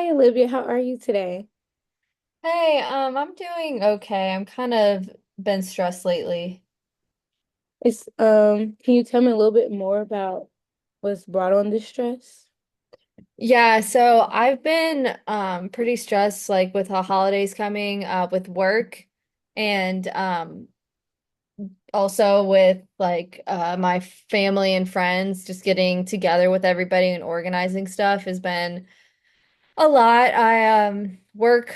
Hi, Olivia. How are you today? Hey, I'm doing okay. I'm kind of been stressed lately. Can you tell me a little bit more about what's brought on this stress? Yeah, so I've been pretty stressed like with the holidays coming with work and also with like my family and friends just getting together with everybody and organizing stuff has been a lot. I work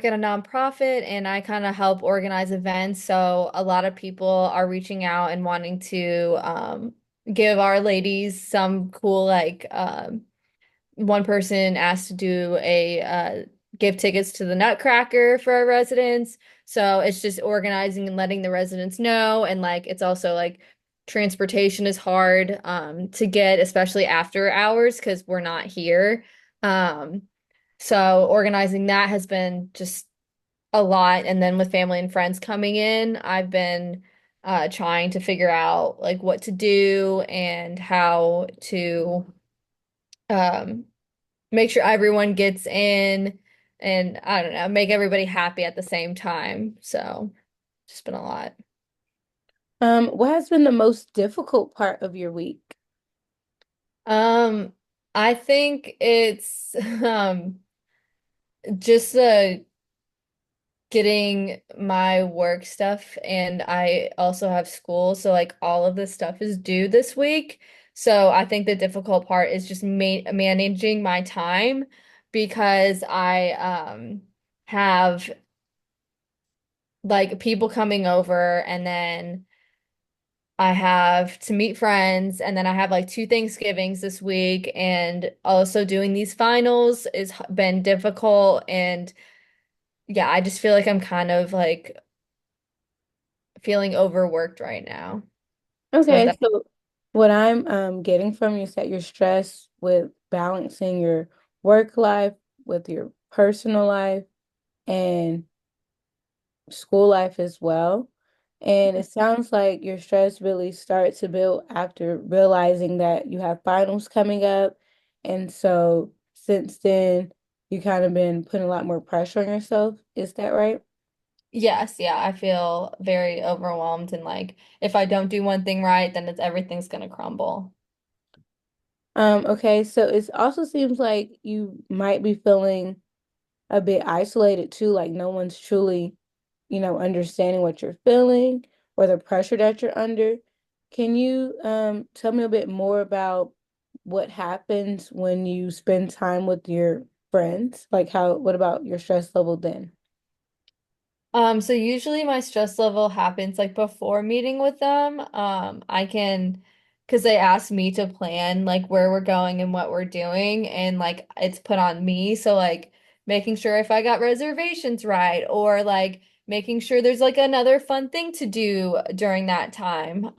at a nonprofit and I kind of help organize events. So a lot of people are reaching out and wanting to give our ladies some cool one person asked to do a give tickets to the Nutcracker for our residents. So it's just organizing and letting the residents know, and like it's also like transportation is hard to get, especially after hours because we're not here. Um so organizing that has been just a lot. And then with family and friends coming in, I've been trying to figure out like what to do and how to um make sure everyone gets in and I don't know, make everybody happy at the same time. So just been a lot. What has been the most difficult part of your week? Um, I think it's just getting my work stuff, and I also have school, so like all of this stuff is due this week. So I think the difficult part is just managing my time because I have like people coming over, and then I have to meet friends, and then I have like two Thanksgivings this week, and also doing these finals has been difficult. And yeah, I just feel like I'm kind of like feeling overworked right now. So if Okay, that, so what I'm getting from you is that you're stressed with balancing your work life with your personal life and school life as well. And it sounds like your stress really starts to build after realizing that you have finals coming up. And so since then, you kind of been putting a lot more pressure on yourself. Is that right? yes, yeah, I feel very overwhelmed, and like if I don't do one thing right, then everything's gonna crumble. Okay, so it also seems like you might be feeling a bit isolated too, like no one's truly, understanding what you're feeling or the pressure that you're under. Can you tell me a bit more about what happens when you spend time with your friends? Like what about your stress level then? So usually my stress level happens like before meeting with them. Because they ask me to plan like where we're going and what we're doing, and like it's put on me. So like making sure if I got reservations right, or like making sure there's like another fun thing to do during that time.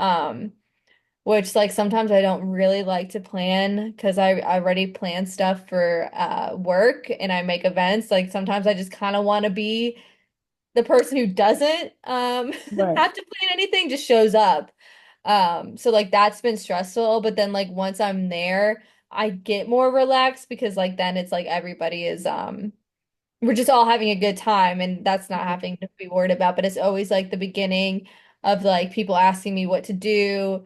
Which like sometimes I don't really like to plan because I already plan stuff for work and I make events. Like sometimes I just kind of want to be the person who doesn't Right. have to plan anything, just shows up. So like that's been stressful, but then like once I'm there, I get more relaxed because like then it's like everybody is we're just all having a good time, and that's not having to be worried about, but it's always like the beginning of like people asking me what to do,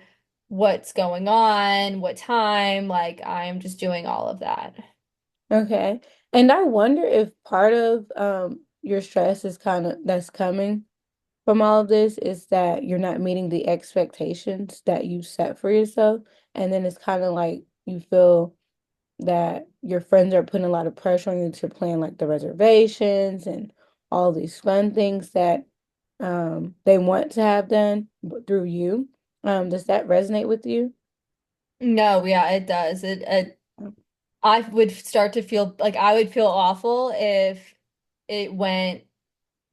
what's going on, what time, like I'm just doing all of that. Okay. And I wonder if part of your stress is kind of that's coming from all of this is that you're not meeting the expectations that you set for yourself. And then it's kind of like you feel that your friends are putting a lot of pressure on you to plan like the reservations and all these fun things that they want to have done through you. Does that resonate with you? No, yeah, it does. It I would start to feel like I would feel awful if it went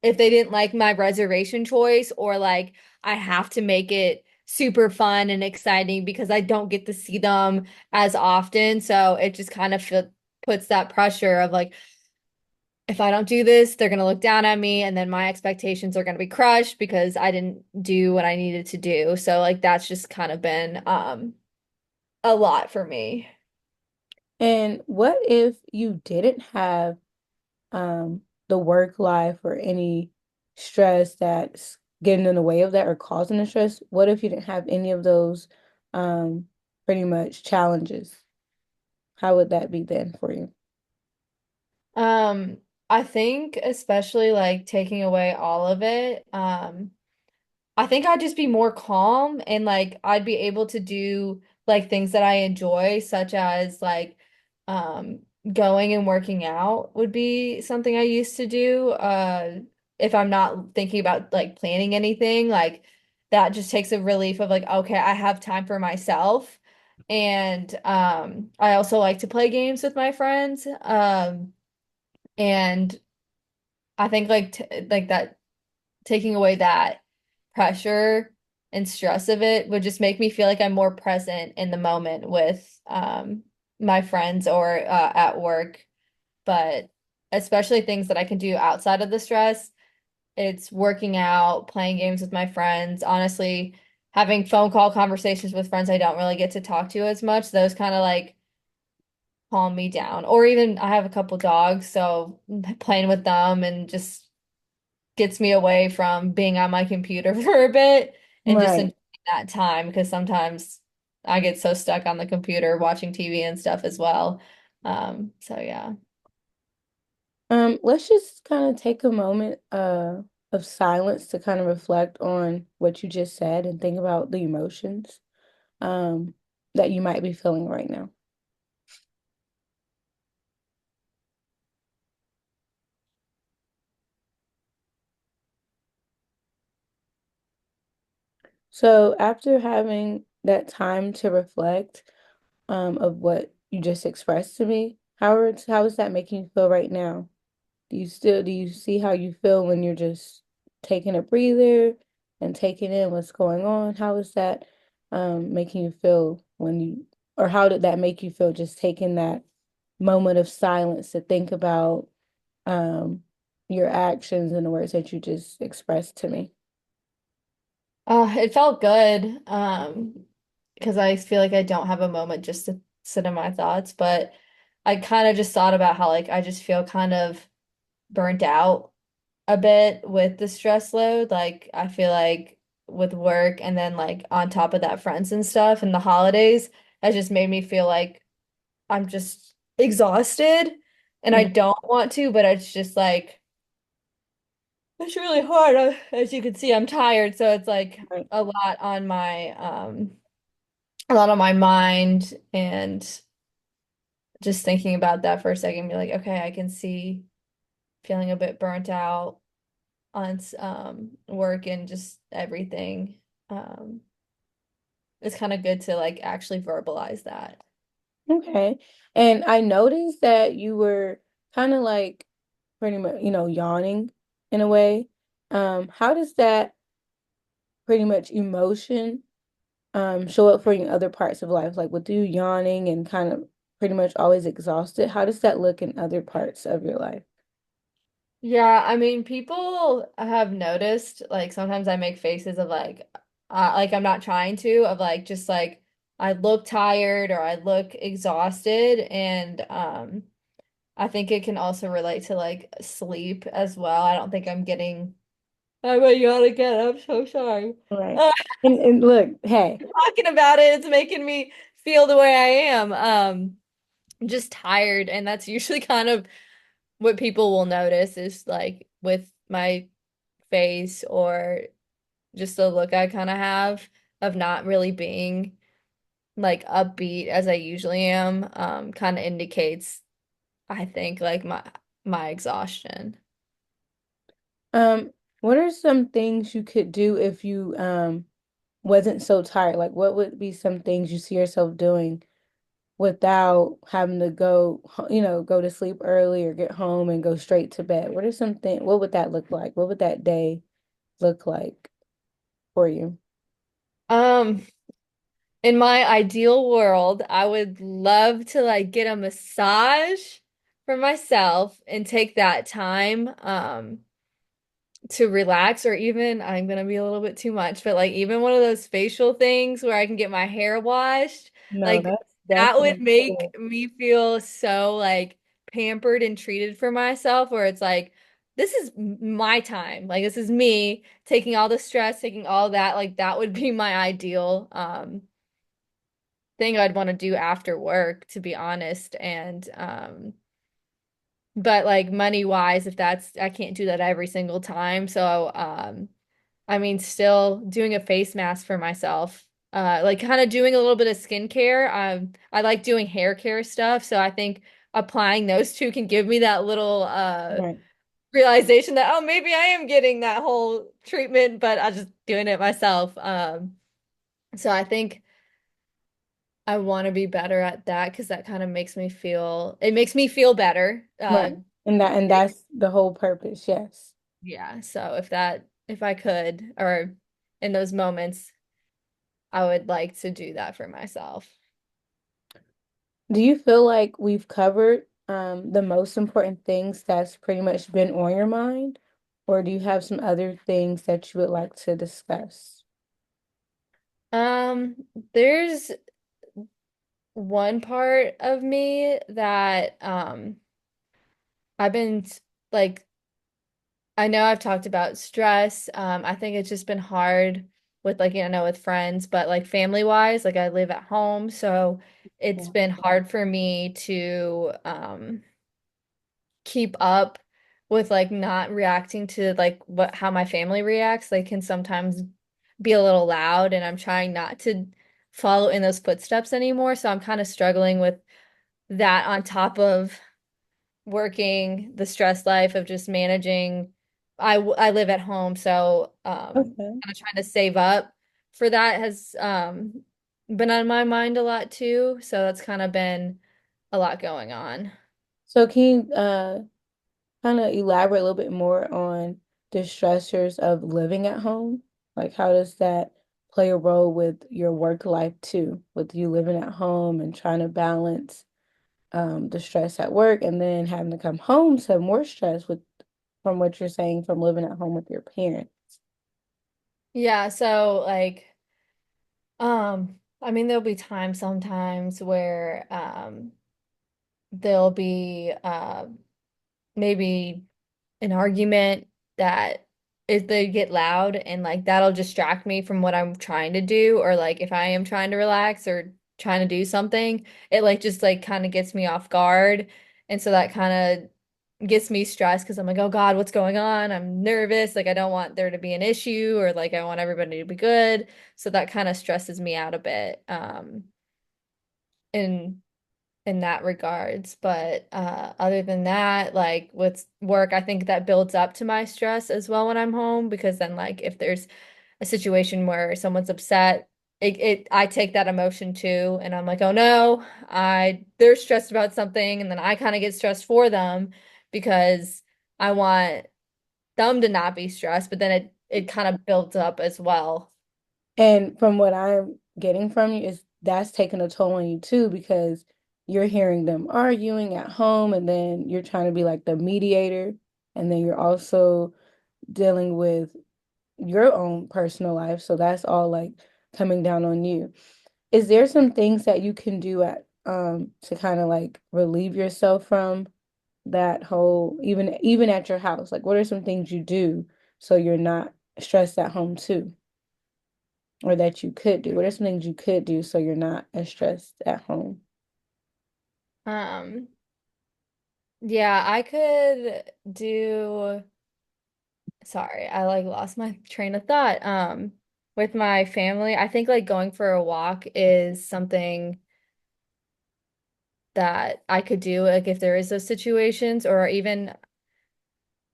if they didn't like my reservation choice, or like I have to make it super fun and exciting because I don't get to see them as often. So it just kind of puts that pressure of like, if I don't do this, they're gonna look down at me, and then my expectations are gonna be crushed because I didn't do what I needed to do. So like that's just kind of been a lot for me. And what if you didn't have the work life or any stress that's getting in the way of that or causing the stress? What if you didn't have any of those um pretty much challenges? How would that be then for you? Um, I think especially like taking away all of it, I think I'd just be more calm and like I'd be able to do like things that I enjoy, such as like um going and working out would be something I used to do. If I'm not thinking about like planning anything, like that just takes a relief of like, okay, I have time for myself. And I also like to play games with my friends. And I think like t like that taking away that pressure and stress of it would just make me feel like I'm more present in the moment with my friends or at work. But especially things that I can do outside of the stress, it's working out, playing games with my friends, honestly, having phone call conversations with friends I don't really get to talk to as much. Those kind of like calm me down. Or even I have a couple dogs, so playing with them and just gets me away from being on my computer for a bit and just Right. enjoying that time because sometimes I get so stuck on the computer watching TV and stuff as well. So yeah. Let's just kind of take a moment of silence to kind of reflect on what you just said and think about the emotions um that you might be feeling right now. So after having that time to reflect of what you just expressed to me, how is that making you feel right now? Do you see how you feel when you're just taking a breather and taking in what's going on? How is that making you feel when you, or how did that make you feel just taking that moment of silence to think about um your actions and the words that you just expressed to me? It felt good. Because I feel like I don't have a moment just to sit in my thoughts, but I kind of just thought about how like I just feel kind of burnt out a bit with the stress load. Like I feel like with work and then like on top of that friends and stuff and the holidays has just made me feel like I'm just exhausted and I Mhm. don't want to, but it's just like it's really hard. As you can see, I'm tired, so it's like Right. a lot on my a lot on my mind and just thinking about that for a second, be like, okay, I can see feeling a bit burnt out on work and just everything. Um, it's kind of good to like actually verbalize that. Okay. And I noticed that you were kind of like pretty much, yawning in a way. How does that pretty much emotion show up for you in other parts of life? Like with you yawning and kind of pretty much always exhausted, how does that look in other parts of your life? Yeah, I mean, people have noticed like sometimes I make faces of like I'm not trying to, of like just like I look tired or I look exhausted and I think it can also relate to like sleep as well. I don't think I'm getting I might yawn again. I'm so sorry. Right. And look, hey, Talking about it, it's making me feel the way I am. I'm just tired, and that's usually kind of what people will notice is like with my face or just the look I kind of have of not really being like upbeat as I usually am, kind of indicates, I think, like my exhaustion. um, what are some things you could do if you wasn't so tired? Like what would be some things you see yourself doing without having to go to sleep early or get home and go straight to bed? What would that look like? What would that day look like for you? Um, in my ideal world, I would love to like get a massage for myself and take that time to relax or even I'm gonna be a little bit too much, but like even one of those facial things where I can get my hair washed, No, like that's that would definitely make cool. me feel so like pampered and treated for myself, where it's like, this is my time. Like this is me taking all the stress, taking all that. Like that would be my ideal thing I'd want to do after work, to be honest. And but like money wise, if that's I can't do that every single time. So I mean still doing a face mask for myself. Like kind of doing a little bit of skincare. I like doing hair care stuff, so I think applying those two can give me that little Right. realization that oh maybe I am getting that whole treatment, but I'm just doing it myself. So I think I want to be better at that because that kind of makes me feel better. Right. And that's the whole purpose, yes. Yeah, so if I could, or in those moments, I would like to do that for myself. Do you feel like we've covered the most important things that's pretty much been on your mind? Or do you have some other things that you would like to discuss? Um, there's one part of me that I've been like I know I've talked about stress. I think it's just been hard with like, with friends, but like family wise, like I live at home, so it's Yeah. been hard for me to keep up with like not reacting to like what how my family reacts. They can sometimes be a little loud and I'm trying not to follow in those footsteps anymore. So I'm kind of struggling with that on top of working the stress life of just managing. I live at home, so Okay. kind of trying to save up for that has been on my mind a lot too. So that's kind of been a lot going on. So can you kind of elaborate a little bit more on the stressors of living at home? Like how does that play a role with your work life too, with you living at home and trying to balance the stress at work and then having to come home to more stress with from what you're saying from living at home with your parents. Yeah, so like I mean there'll be times sometimes where there'll be maybe an argument that if they get loud and like that'll distract me from what I'm trying to do, or like if I am trying to relax or trying to do something, it like just like kind of gets me off guard. And so that kind of gets me stressed because I'm like, oh God, what's going on? I'm nervous. Like I don't want there to be an issue, or like I want everybody to be good. So that kind of stresses me out a bit. In in that regards. But other than that, like with work, I think that builds up to my stress as well when I'm home because then like if there's a situation where someone's upset, it I take that emotion too and I'm like, oh no, they're stressed about something and then I kind of get stressed for them because I want them to not be stressed, but then it kind of builds up as well. And from what I'm getting from you is that's taking a toll on you too because you're hearing them arguing at home and then you're trying to be like the mediator and then you're also dealing with your own personal life. So that's all like coming down on you. Is there some things that you can do at to kind of like relieve yourself from that whole even at your house? Like what are some things you do so you're not stressed at home too? Or that you could do? What are some things you could do so you're not as stressed at home? Um, yeah, I could do sorry, I like lost my train of thought. With my family, I think like going for a walk is something that I could do, like if there is those situations, or even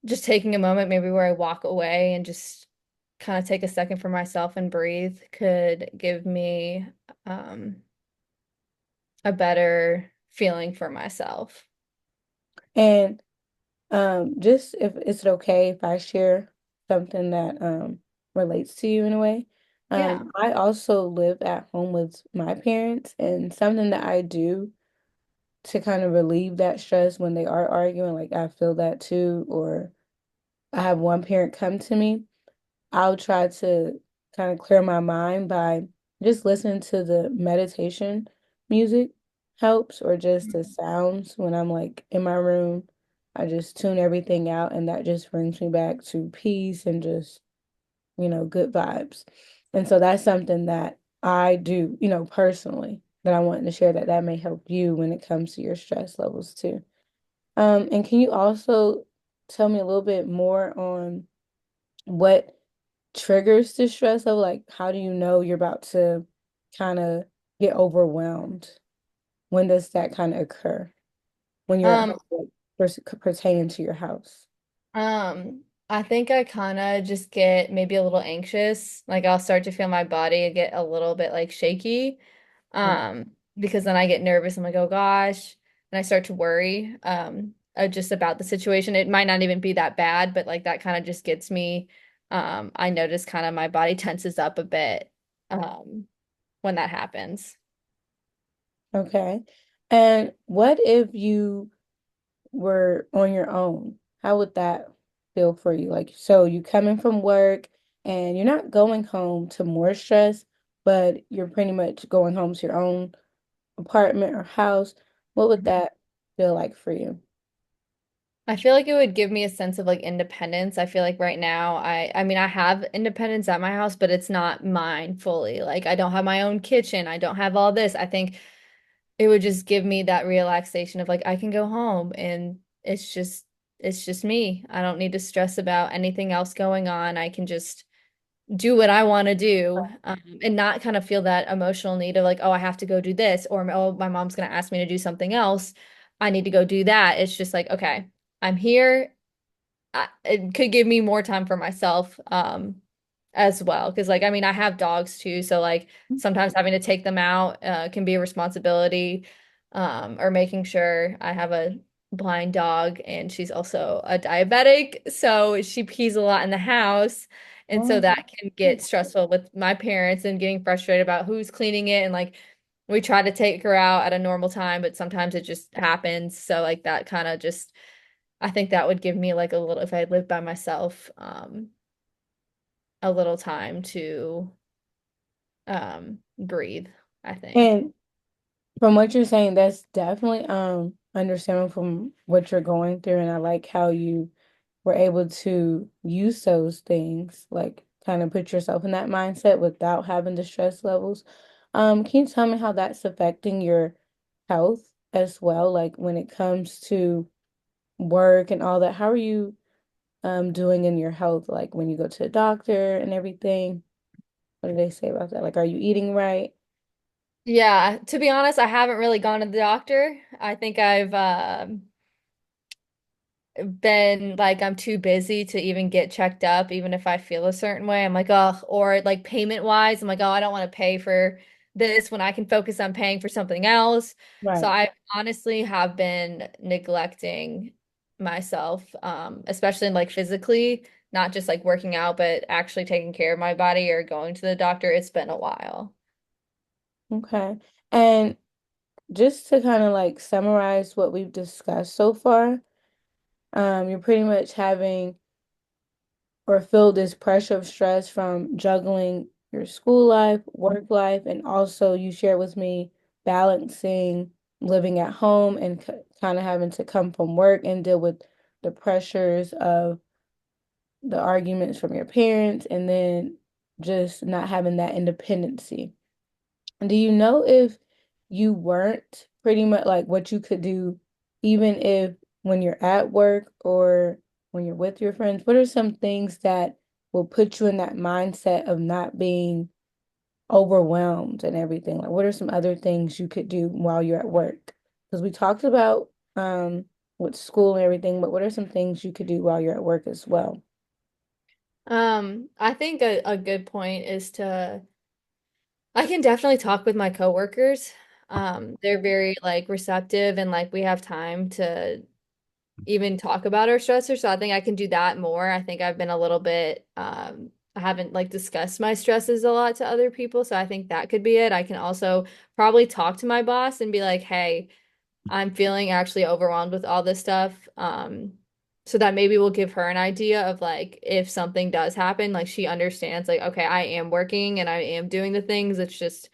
just taking a moment maybe where I walk away and just kind of take a second for myself and breathe could give me um a better feeling for myself. And just if is it okay if I share something that relates to you in a way? Yeah. I also live at home with my parents, and something that I do to kind of relieve that stress when they are arguing, like I feel that too, or I have one parent come to me, I'll try to kind of clear my mind by just listening to the meditation music. helps, or just the sounds when I'm like in my room. I just tune everything out, and that just brings me back to peace and just, good vibes. And so that's something that I do, personally, that I wanted to share that may help you when it comes to your stress levels too. And can you also tell me a little bit more on what triggers the stress level? Like, how do you know you're about to kind of get overwhelmed? When does that kind of occur? When you're at Um, home, like, pertaining to your house? I think I kind of just get maybe a little anxious. Like I'll start to feel my body get a little bit like shaky. Right. Because then I get nervous. I'm like, oh gosh, and I start to worry just about the situation. It might not even be that bad, but like that kind of just gets me. I notice kind of my body tenses up a bit when that happens. Okay. And what if you were on your own? How would that feel for you? Like, so you coming from work and you're not going home to more stress, but you're pretty much going home to your own apartment or house. What would that feel like for you? I feel like it would give me a sense of like independence. I feel like right now I mean I have independence at my house, but it's not mine fully. Like I don't have my own kitchen. I don't have all this. I think it would just give me that relaxation of like I can go home and it's just me. I don't need to stress about anything else going on. I can just do what I want to do, and not kind of feel that emotional need of like, oh, I have to go do this, or oh, my mom's going to ask me to do something else. I need to go do that. It's just like, okay, I'm here. It could give me more time for myself, as well. Because like, I mean, I have dogs too, so like sometimes having to take them out, can be a responsibility, or making sure I have a blind dog and she's also a diabetic, so she pees a lot in the house. And so Oh, that can get stressful with my parents and getting frustrated about who's cleaning it. And like, we try to take her out at a normal time, but sometimes it just happens. So like that kind of just I think that would give me like a little, if I lived by myself, a little time to breathe, I think. and from what you're saying, that's definitely understandable from what you're going through, and I like how you were able to use those things, like kind of put yourself in that mindset without having the stress levels. Can you tell me how that's affecting your health as well? Like when it comes to work and all that, how are you doing in your health? Like when you go to the doctor and everything, what do they say about that? Like, are you eating right? Yeah, to be honest, I haven't really gone to the doctor. I think I've been like I'm too busy to even get checked up, even if I feel a certain way. I'm like, oh, or like payment wise, I'm like, oh, I don't want to pay for this when I can focus on paying for something else. So Right. I honestly have been neglecting myself, especially like physically, not just like working out, but actually taking care of my body or going to the doctor. It's been a while. Okay. And just to kind of like summarize what we've discussed so far, you're pretty much having or feel this pressure of stress from juggling your school life, work life, and also you shared with me balancing living at home and kind of having to come from work and deal with the pressures of the arguments from your parents and then just not having that independency. Do you know if you weren't pretty much like what you could do, even if when you're at work or when you're with your friends, what are some things that will put you in that mindset of not being overwhelmed and everything? Like, what are some other things you could do while you're at work? Because we talked about with school and everything, but what are some things you could do while you're at work as well? I think a good point is I can definitely talk with my coworkers. They're very like receptive and like we have time to even talk about our stressors. So I think I can do that more. I think I've been a little bit I haven't like discussed my stresses a lot to other people. So I think that could be it. I can also probably talk to my boss and be like, hey, I'm feeling actually overwhelmed with all this stuff. So that maybe will give her an idea of like if something does happen, like she understands like, okay, I am working and I am doing the things. It's just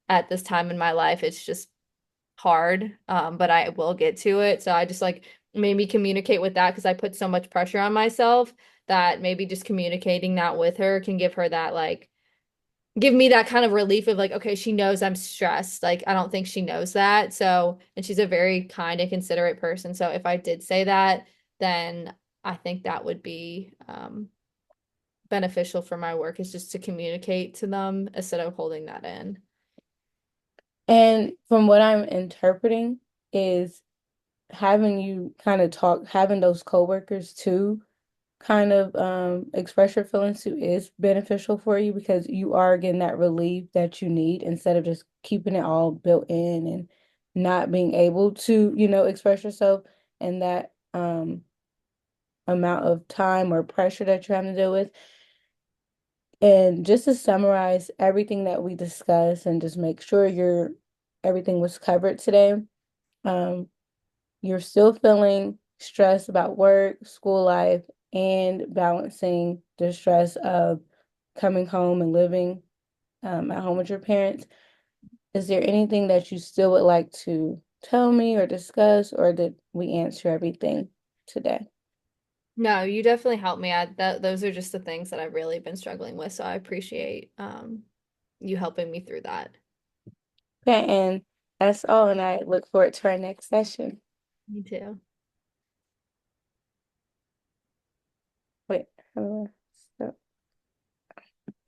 at this time in my life, it's just hard, but I will get to it. So I just like maybe communicate with that because I put so much pressure on myself that maybe just communicating that with her can give her that like give me that kind of relief of like, okay, she knows I'm stressed. Like, I don't think she knows that. So, and she's a very kind and considerate person. So if I did say that, then I think that would be beneficial for my work is just to communicate to them instead of holding that in. And from what I'm interpreting is having you kind of talk, having those coworkers too kind of express your feelings too is beneficial for you because you are getting that relief that you need instead of just keeping it all built in and not being able to, express yourself and that amount of time or pressure that you're having to deal with. And just to summarize everything that we discussed and just make sure everything was covered today. Um, you're still feeling stressed about work, school life, and balancing the stress of coming home and living at home with your parents. Is there anything that you still would like to tell me or discuss, or did we answer everything today? No, you definitely helped me. Those are just the things that I've really been struggling with. So I appreciate you helping me through that. Okay, and that's all, and I look forward to our next session. Me too. Wait,